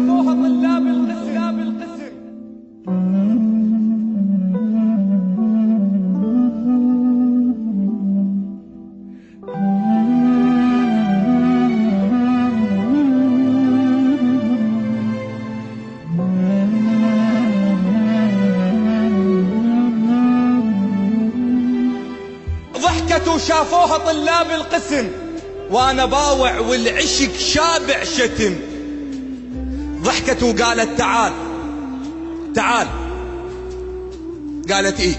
شافوها طلاب القسم. ضحكت وشافوها طلاب القسم، وانا باوع والعشق شابع شتم. ضحكت وقالت تعال تعال، قالت ايه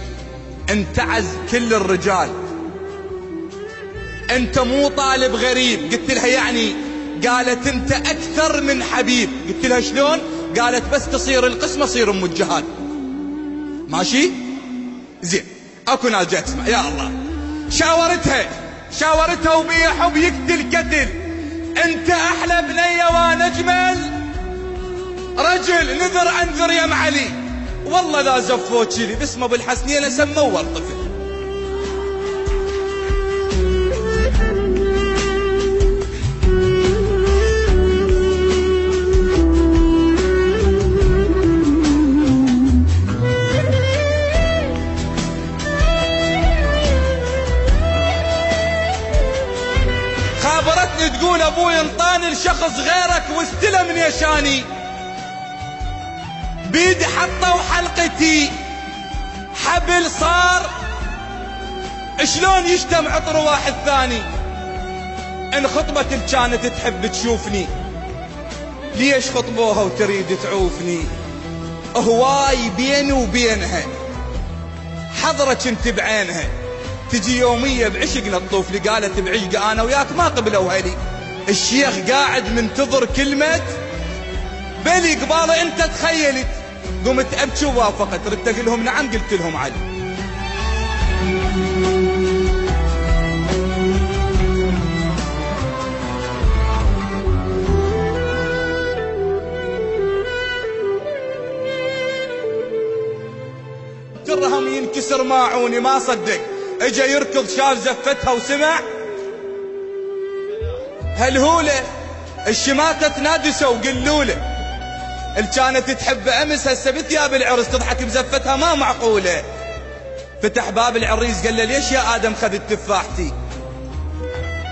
انتعز كل الرجال، انت مو طالب غريب. قلت لها يعني؟ قالت انت اكثر من حبيب. قلت لها شلون؟ قالت بس تصير القسمة صير ام الجهاد. ماشي زين، اكو ناس جاي تسمع. يا الله، شاورتها وبي حب يقتل قتل. انت احلى بنية وانا اجمل رجل، نذر انذر يا معلي. والله لا زفوت شلي باسمه بالحسنية لسموه الطفل. خابرتني تقول ابوي انطاني لشخص غيرك واستلم يشاني، بيدي حطوا حلقتي حبل صار، شلون يشتم عطر واحد ثاني. ان خطبة كانت تحب تشوفني، ليش خطبوها وتريد تعوفني؟ هواي بيني وبينها حضرة كنت بعينها، تجي يومية بعشقنا تطوف لي. قالت بعشق انا وياك ما قبلوا هلي. الشيخ قاعد منتظر كلمة بلي قباله انت تخيلت. قمت ابكي ووافقت، ردت اقول لهم نعم، قلت لهم علي. درهم ينكسر ماعوني، ما صدق اجا يركض شاف زفتها وسمع هالهولة الشماتة تنادسه وقلوله. اللي كانت تحب امس هسه بثياب العرس تضحك بزفتها، ما معقولة. فتح باب العريس قال له ليش يا ادم خذت تفاحتي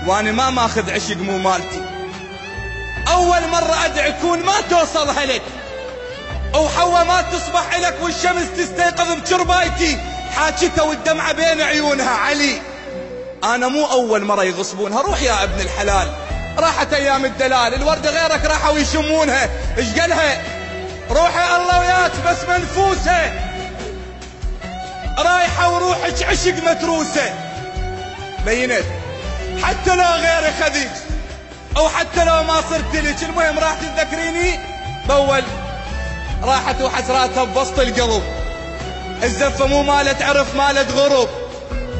وانا ما ماخذ عشق مو مالتي؟ اول مرة ادعي كون ما توصلها لك، وحوا ما تصبح لك والشمس تستيقظ بشربايتي. حاجتها والدمعة بين عيونها علي، انا مو اول مرة يغصبونها. روح يا ابن الحلال، راحت ايام الدلال، الوردة غيرك راحوا يشمونها. ايش قالها؟ روحي الله وياك بس منفوسة، رايحة وروحك عشق متروسة. بينت حتى لو غيري خذيك او حتى لو ما صرت لك، المهم راح تتذكريني بول. راحت وحسراتها بوسط القلب، الزفة مو مالت عرف مالت غرب،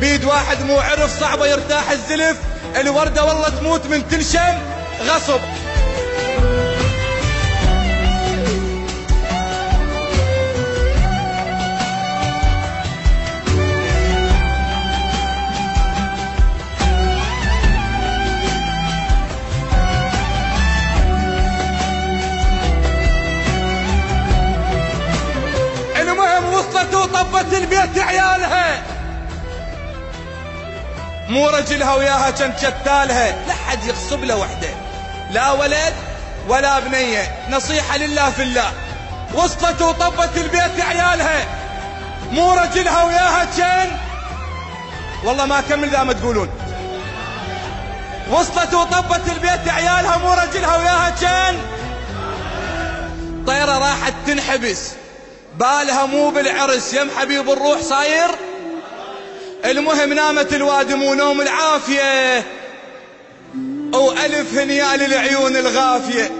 بيد واحد مو عرف صعبة يرتاح الزلف. الوردة والله تموت من تنشم غصب. المهم وصلت وطبت البيت عيالها، مو رجلها وياها كان شتالها. لا حد يغصب له وحده، لا ولد ولا بنية، نصيحة لله في الله. وصلت وطبت البيت عيالها، مو رجلها وياها كان، والله ما كمل ذا ما تقولون. وصلت وطبت البيت عيالها، مو رجلها وياها كان. طيرة راحت تنحبس، بالها مو بالعرس يم حبيب الروح صاير. المهم نامت الوادم ونوم العافية، وألف هنيا للعيون الغافية.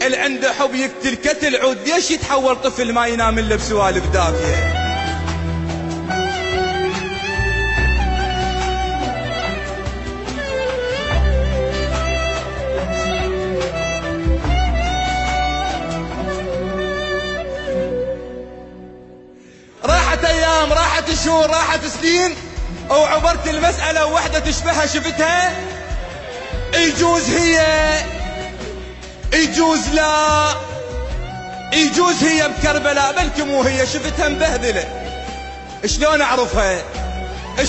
اللي عنده حب يقتل كتل عود، ليش يتحول طفل ما ينام الا بسوالف دافية؟ راحت ايام، راحت شهور، راحت سنين، وعبرت المسألة ووحدة تشبهها شفتها. يجوز هي يجوز لا، يجوز هي بكربلاء بلكي مو هي، شفتها مبهذله. شلون اعرفها؟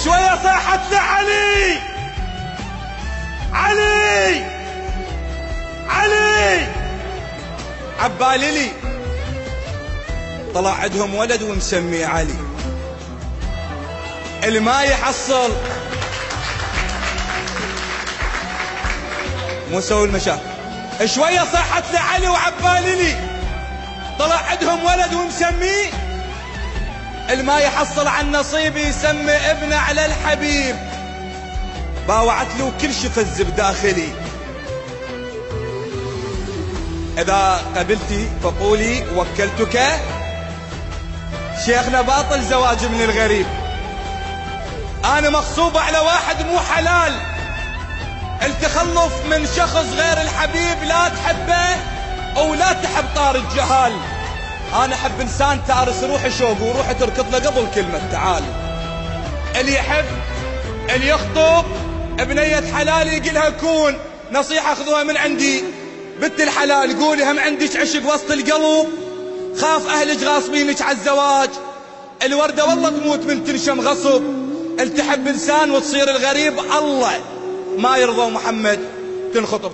شويه صاحت له علي علي علي، عبالي لي طلع عندهم ولد ومسميه علي. الما يحصل مو سوي المشاكل. شويه صاحت له علي وعبالي لي طلع عندهم ولد ومسميه. الما يحصل عن نصيبي يسمي ابنه على الحبيب. باوعت له كل شيء فز بداخلي. اذا قبلتي فقولي وكلتك. شيخنا باطل زواج من الغريب. انا مغصوبة على واحد مو حلال. التخلف من شخص غير الحبيب لا تحبه او لا تحب طار الجهال. انا احب انسان تارس روحي شوق وروحي تركض له قبل كلمة تعال. اللي يحب اللي يخطب بنية حلال يقلها كون. نصيحة خذوها من عندي بنت الحلال، قولي هم عندك عشق وسط القلب، خاف اهلك غاصبينك على الزواج. الوردة والله تموت من تنشم غصب. التحب انسان وتصير الغريب الله ما يرضى محمد تنخطب.